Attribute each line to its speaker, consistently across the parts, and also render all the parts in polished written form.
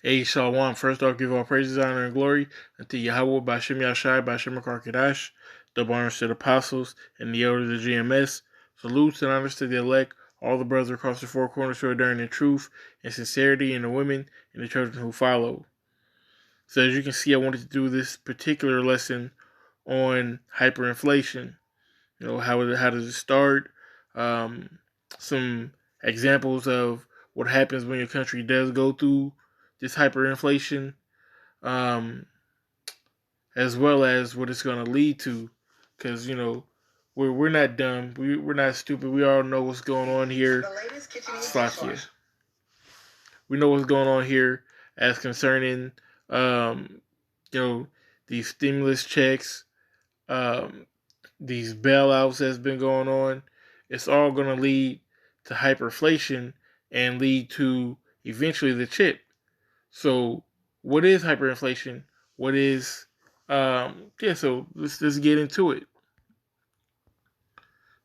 Speaker 1: Hey, Shalom. First, I'll give all praises, honor, and glory unto Yahweh, Bashem Yashai, Bashem Karkadash, double honors to the apostles and the elders of GMS. Salutes and honors to the elect, all the brothers across the four corners who are enduring in truth and sincerity, and the women and the children who follow. So, as you can see, I wanted to do this particular lesson on hyperinflation. You know, how does it start? Um, some examples of what happens when your country does go through this hyperinflation, um, as well as what it's going to lead to. Because we're not dumb, we're not stupid. We all know what's going on here. Slovakia. We know what's going on here as concerning, um, you know, these stimulus checks, um, these bailouts that's been going on. It's all going to lead to hyperinflation and lead to eventually the chip. So, what is hyperinflation? What is so let's get into it.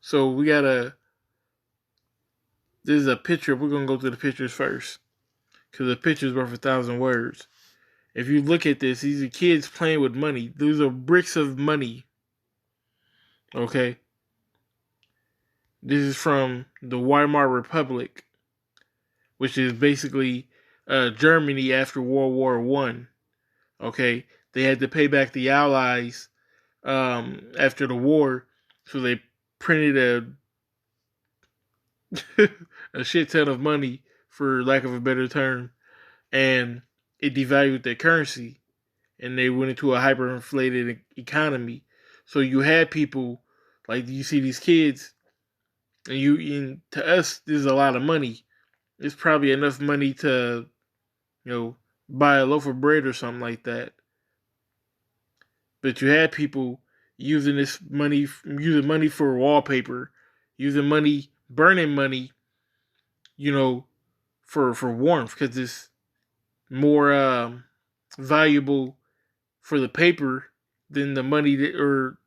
Speaker 1: So we gotta. This is a picture. We're gonna go through the pictures first because the picture's worth 1,000 words. If you look at this, these are kids playing with money. These are bricks of money. Okay. This is from the Weimar Republic, which is basically Germany after World War One. Okay, they had to pay back the Allies after the war, so they printed a shit ton of money, for lack of a better term, and it devalued their currency, and they went into a hyperinflated economy. So you had people like you see these kids, and to us, this is a lot of money. It's probably enough money to buy a loaf of bread or something like that. But you had people using money for wallpaper, using money, burning money, you know, for warmth because it's more valuable for the paper than the money for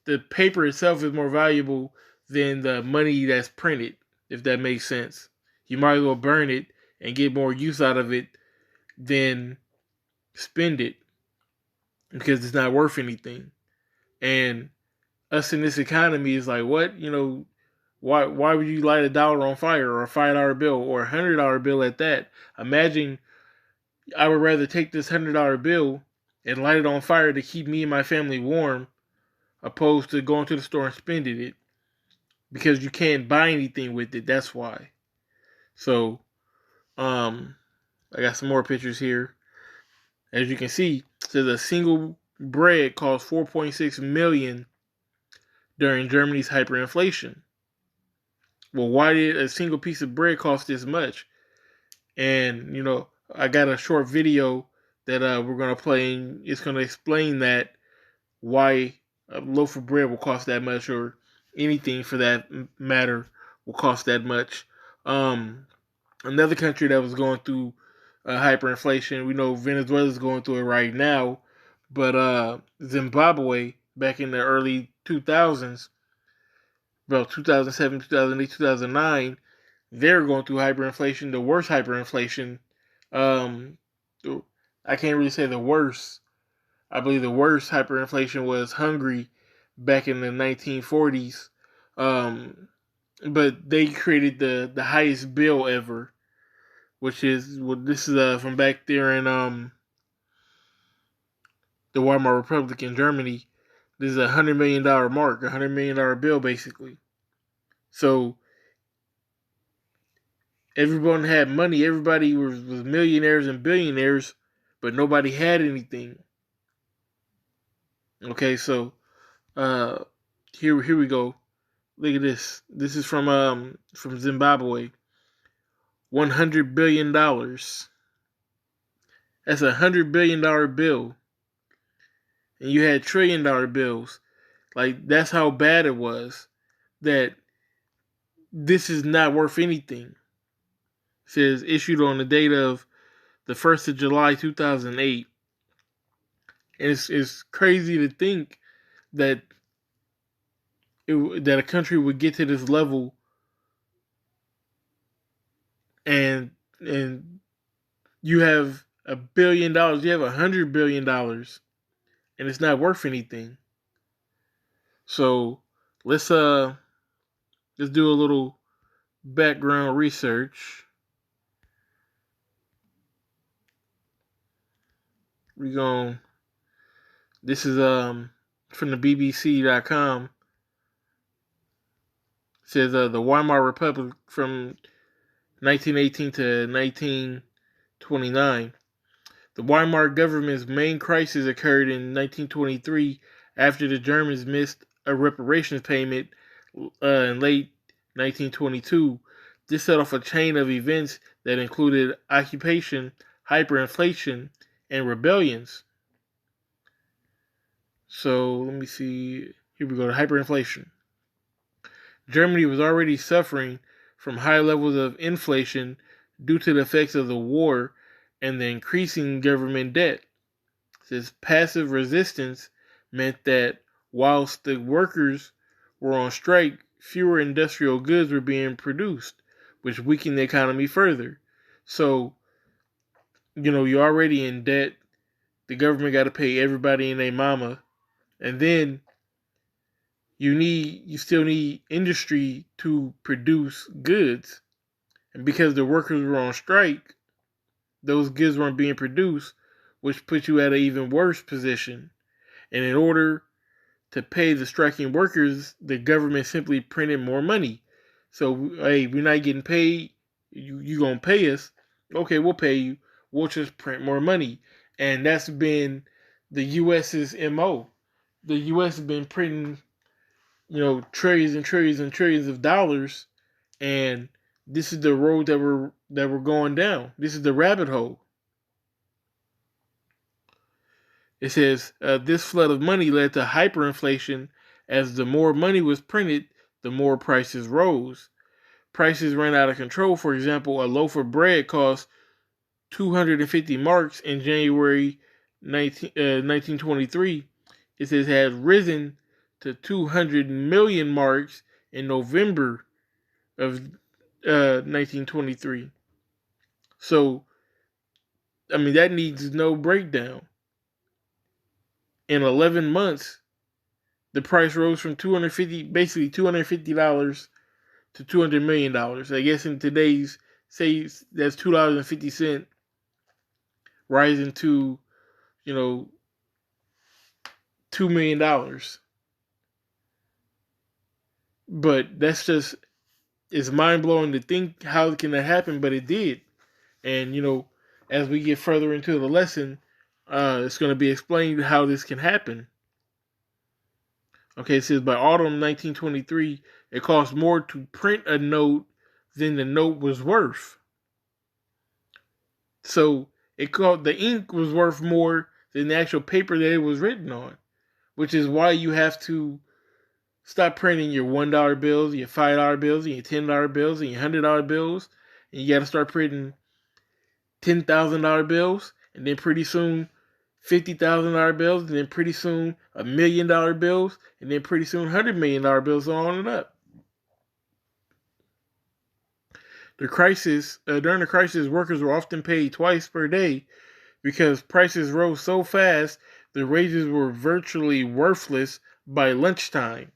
Speaker 1: the paper itself is more valuable than the money that's printed. If that makes sense, you might as well burn it and get more use out of it than spend it because it's not worth anything. And us in this economy is like, what? Why would you light $1 on fire or a $5 bill or $100 bill at that? Imagine I would rather take this $100 bill and light it on fire to keep me and my family warm, opposed to going to the store and spending it because you can't buy anything with it. That's why. So, I got some more pictures here. As you can see, it says a single bread cost 4.6 million during Germany's hyperinflation. Well, why did a single piece of bread cost this much? And I got a short video that we're gonna play, and it's gonna explain that why a loaf of bread will cost that much, or anything for that matter will cost that much. Another country that was going through hyperinflation, we know Venezuela's going through it right now, but Zimbabwe back in the early 2000s, well, 2007, 2008, 2009, they're going through hyperinflation, the worst hyperinflation. Um, I can't really say the worst. I believe the worst hyperinflation was Hungary back in the 1940s. Um, but they created the highest bill ever, which is this is from back there in the Weimar Republic in Germany. This is $100 million mark, $100 million bill basically. So everyone had money. Everybody was millionaires and billionaires, but nobody had anything. Okay, so uh, here we go. Look at this. This is from Zimbabwe. $100 billion. That's $100 billion bill, and you had $1 trillion bills. Like that's how bad it was. That this is not worth anything. It says issued on the date of the 1st of July 2008. And it's crazy to think that that a country would get to this level and You have $1 billion, you have $100 billion, and it's not worth anything. So let's do a little background research. We going This is from the BBC.com. It says the Weimar Republic from 1918 to 1929. The Weimar government's main crisis occurred in 1923 after the Germans missed a reparations payment in late 1922. This set off a chain of events that included occupation, hyperinflation, and rebellions. So let me see. Here we go to hyperinflation. Germany was already suffering from high levels of inflation due to the effects of the war and the increasing government debt. This passive resistance meant that whilst the workers were on strike, fewer industrial goods were being produced, which weakened the economy further. So, you're already in debt. The government got to pay everybody and their mama. And then you still need industry to produce goods. And because the workers were on strike, those goods weren't being produced, which put you at an even worse position. And in order to pay the striking workers, the government simply printed more money. So, hey, we're not getting paid. You gonna pay us? Okay, we'll pay you. We'll just print more money, and that's been the U.S.'s mo. The U.S. has been printing, trillions and trillions and trillions of dollars, and this is the road that we're going down. This is the rabbit hole. It says this flood of money led to hyperinflation, as the more money was printed, the more prices rose. Prices ran out of control. For example, a loaf of bread cost 250 marks in January 1923. It says had risen to 200 million marks in November of 1923. So, that needs no breakdown. In 11 months, the price rose from $250 to $200 million. I guess in today's, say that's $2.50, rising to, $2 million. But that's just, it's mind blowing to think how can that happen, but it did. And, as we get further into the lesson, it's going to be explained how this can happen. Okay, it says by autumn 1923, it cost more to print a note than the note was worth. So the ink was worth more than the actual paper that it was written on, which is why you have to stop printing your $1 bills, your $5 bills, and your $10 bills, and your $100 bills, and you got to start printing $10,000 bills, and then pretty soon $50,000 bills, and then pretty soon $1 million bills, and then pretty soon $100 million bills, on and up. During the crisis, workers were often paid twice per day because prices rose so fast. The wages were virtually worthless by lunchtime.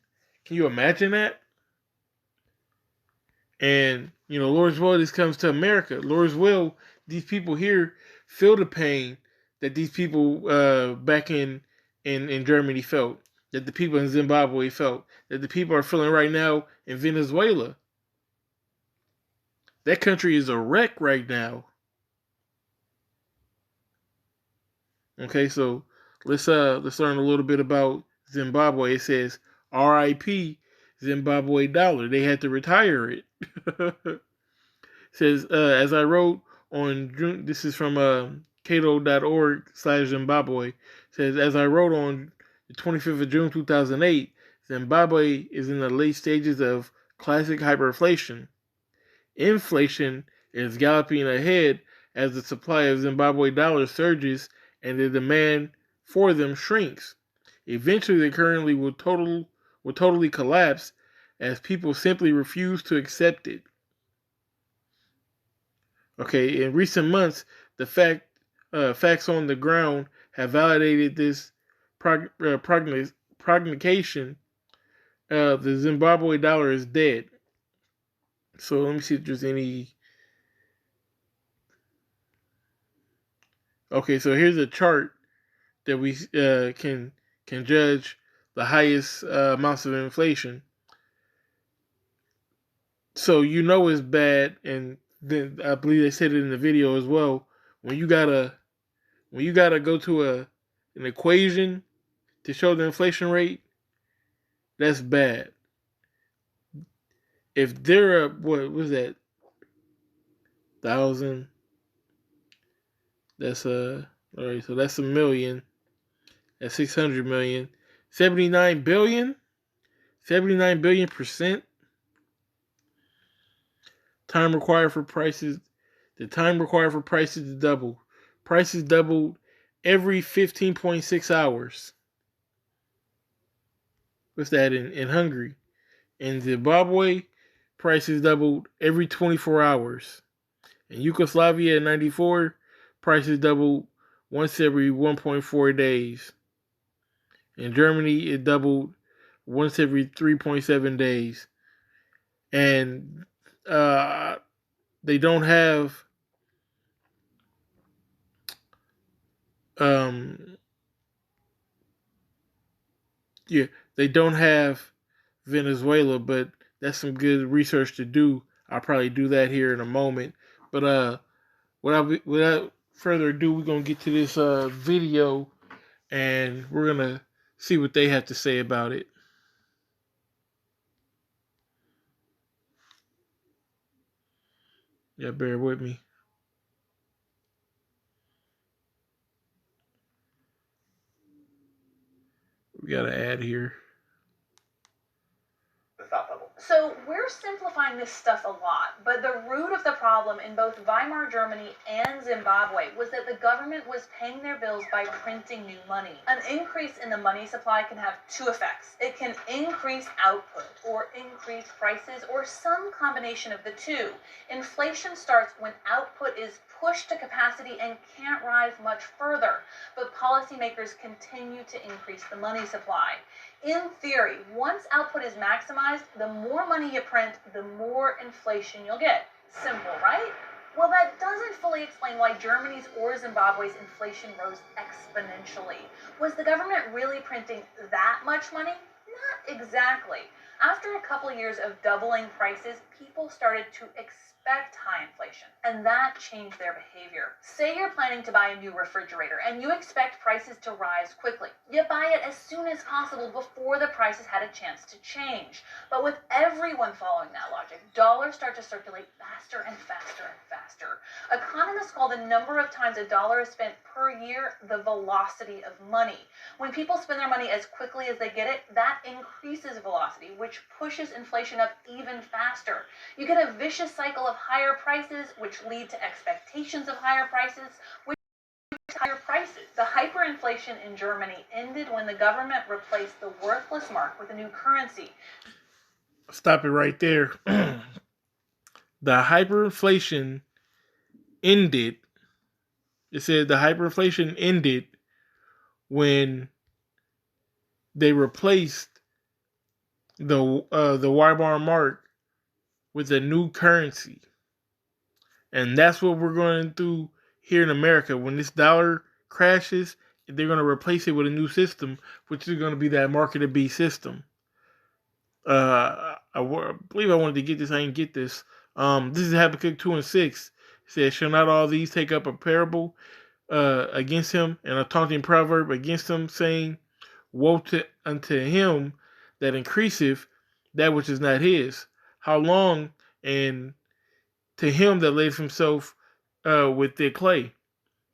Speaker 1: Can you imagine that? And Lord's will, this comes to America. Lord's will, these people here feel the pain that these people back in Germany felt, that the people in Zimbabwe felt, that the people are feeling right now in Venezuela. That country is a wreck right now. Okay, so let's learn a little bit about Zimbabwe. It says R.I.P. Zimbabwe dollar. They had to retire it. It says as I wrote on June. This is from cato.org/Zimbabwe. Says as I wrote on the 25th of June 2008, Zimbabwe is in the late stages of classic hyperinflation. Inflation is galloping ahead as the supply of Zimbabwe dollars surges and the demand for them shrinks. Eventually, the currency will totally collapse as people simply refuse to accept it. Okay, in recent months, the facts on the ground have validated this prognostication. The Zimbabwe dollar is dead. So let me see if there's any. Okay, so here's a chart that we can judge the highest amounts of inflation. So you know it's bad, and then I believe they said it in the video as well. When you gotta go to an equation to show the inflation rate, that's bad. If they're what was that 1,000? That's all right. So that's a million. That's 600 million. 79 billion. 79 billion percent. Time required for prices. The time required for prices to double. Prices doubled every 15.6 hours. What's that in Hungary? In Zimbabwe, prices doubled every 24 hours. In Yugoslavia in 94, prices doubled once every 1.4 days. In Germany, it doubled once every 3.7 days. And they don't have yeah, they don't have Venezuela, but that's some good research to do. I'll probably do that here in a moment. But without further ado, we're gonna get to this video, and we're gonna see what they have to say about it. Yeah, bear with me. We got an ad here.
Speaker 2: So we're simplifying this stuff a lot, but the root of the problem in both Weimar Germany and Zimbabwe was that the government was paying their bills by printing new money. An increase in the money supply can have two effects. It can increase output or increase prices or some combination of the two. Inflation starts when output is pushed to capacity and can't rise much further, but policymakers continue to increase the money supply. In theory, once output is maximized, the more money you print, the more inflation you'll get. Simple, right? Well, that doesn't fully explain why Germany's or Zimbabwe's inflation rose exponentially. Was the government really printing that much money? Not exactly. After a couple years of doubling prices, people started to expect high inflation, and that changed their behavior. Say you're planning to buy a new refrigerator, and you expect prices to rise quickly. You buy it as soon as possible before the prices had a chance to change. But with everyone following that logic, dollars start to circulate faster and faster and faster. Economists call the number of times a dollar is spent per year the velocity of money. When people spend their money as quickly as they get it, that increases velocity, which pushes inflation up even faster. You get a vicious cycle of higher prices, which lead to expectations of higher prices, which higher prices. The hyperinflation in Germany ended when the government replaced the worthless mark with a new currency.
Speaker 1: Stop it right there. The hyperinflation ended. It said the hyperinflation ended when they replaced the Weimar mark with a new currency, and that's what we're going through here in America. When this dollar crashes, they're going to replace it with a new system, which is going to be that market to be system. I believe I wanted to get this. I didn't get this. This is Habakkuk 2:6. It says, "Shall not all these take up a parable against him, and a taunting proverb against him, saying, Woe unto him that increaseth that which is not his. How long? And to him that lays himself with thick clay."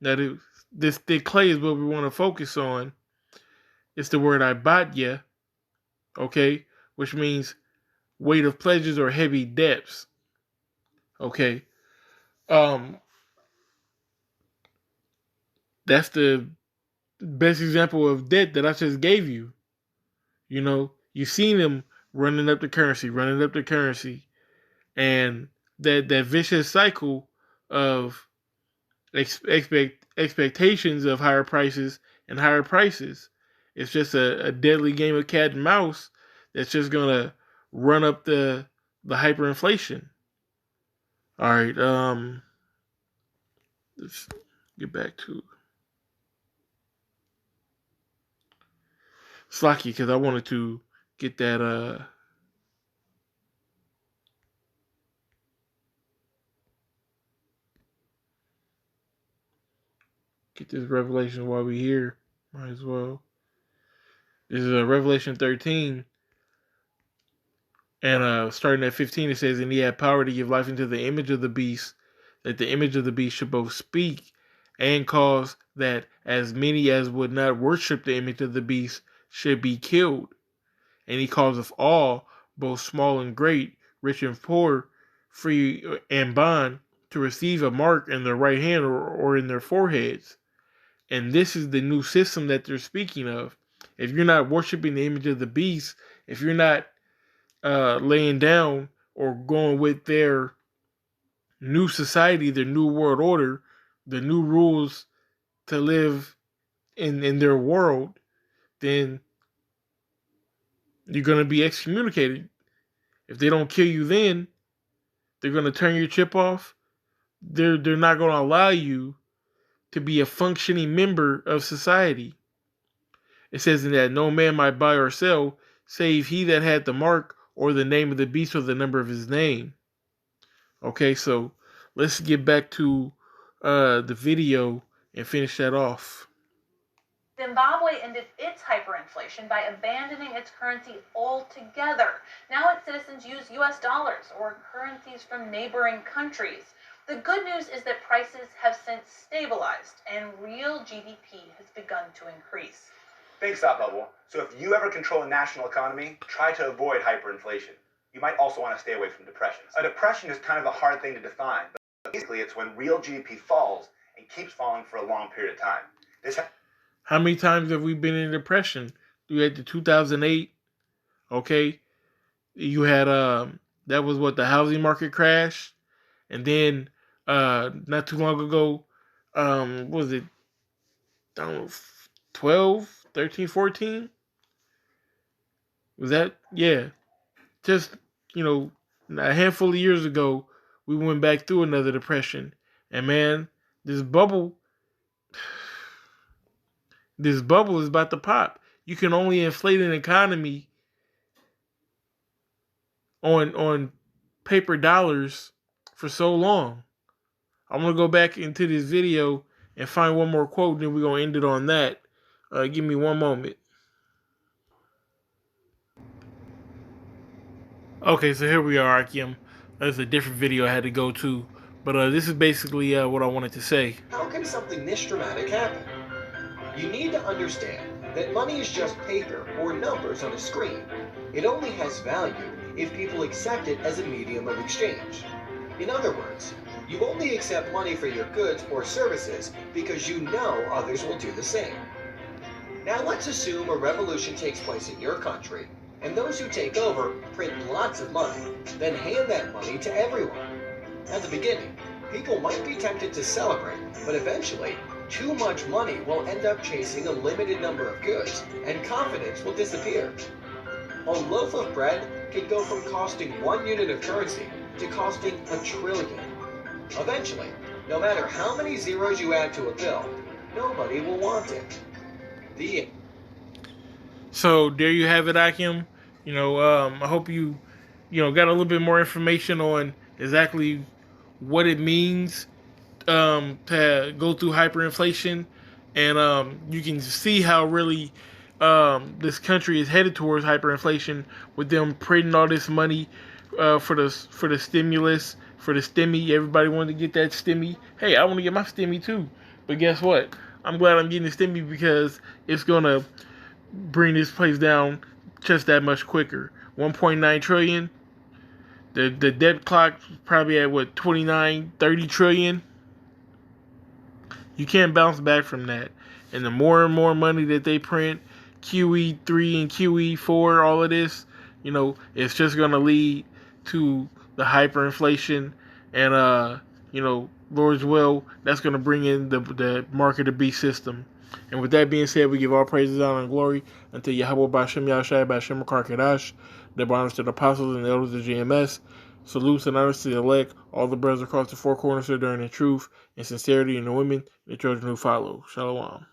Speaker 1: Now, this thick clay is what we want to focus on. It's the word ibatya, okay, which means weight of pleasures or heavy debts. Okay. That's the best example of debt that I just gave you. You know, you've seen them running up the currency, and that vicious cycle of expectations of higher prices and higher prices. It's just a deadly game of cat and mouse that's just gonna run up the hyperinflation. All right, let's get back to Slacky because I wanted to get that get this revelation while we here. Might as well. This is Revelation 13, and starting at 15, it says, "And he had power to give life into the image of the beast, that the image of the beast should both speak and cause that as many as would not worship the image of the beast should be killed. And he causeth all, both small and great, rich and poor, free and bond, to receive a mark in their right hand or in their foreheads." And this is the new system that they're speaking of. If you're not worshiping the image of the beast, if you're not laying down or going with their new society, their new world order, the new rules to live in their world, then you're going to be excommunicated. If they don't kill you then, they're going to turn your chip off. They're not going to allow you to be a functioning member of society. It says in that no man might buy or sell, save he that had the mark or the name of the beast or the number of his name. Okay, so let's get back to the video and finish that off.
Speaker 2: Zimbabwe ended its hyperinflation by abandoning its currency altogether. Now its citizens use US dollars or currencies from neighboring countries. The good news is that prices have since stabilized and real GDP has begun to increase.
Speaker 3: Thanks, Thought Bubble. So if you ever control a national economy, try to avoid hyperinflation. You might also want to stay away from depressions. A depression is kind of a hard thing to define, but basically it's when real GDP falls and keeps falling for a long period of time.
Speaker 1: How many times have we been in depression? You had the 2008, okay? You had, that was what, the housing market crashed. And then, not too long ago, what was it, I don't know, 12, 13, 14? Was that, yeah. Just, a handful of years ago, we went back through another depression. And man, this bubble is about to pop. You can only inflate an economy on paper dollars for so long. I'm going to go back into this video and find one more quote, and then we're going to end it on that. Give me one moment. Okay, so here we are, Akim. That's a different video I had to go to. But this is basically what I wanted to say.
Speaker 4: How can something this dramatic happen? You need to understand that money is just paper or numbers on a screen. It only has value if people accept it as a medium of exchange. In other words, you only accept money for your goods or services because you know others will do the same. Now let's assume a revolution takes place in your country, and those who take over print lots of money, then hand that money to everyone. At the beginning, people might be tempted to celebrate, but eventually, too much money will end up chasing a limited number of goods, and confidence will disappear. A loaf of bread can go from costing 1 unit of currency to costing 1 trillion. Eventually, no matter how many zeros you add to a bill, nobody will want it. The end.
Speaker 1: So there you have it, Akim. I hope you got a little bit more information on exactly what it means to go through hyperinflation, and you can see how really this country is headed towards hyperinflation with them printing all this money for the stimulus, for the stimmy. Everybody wanted to get that stimmy. Hey, I want to get my stimmy too. But guess what? I'm glad I'm getting the stimmy because it's gonna bring this place down just that much quicker. 1.9 trillion. The debt clock probably at what, 29, 30 trillion. You can't bounce back from that. And the more and more money that they print, QE3 and QE4, all of this, it's just going to lead to the hyperinflation and, Lord's will, that's going to bring in the mark of the beast system. And with that being said, we give all praises, honor, and glory unto Yahweh Bashem Yahshai Bashem Karkadash, the honors to the apostles and the elders of GMS. Salutes and honors to the elect, all the brothers across the four corners who are during the truth and sincerity, and the women and the children who follow. Shalom.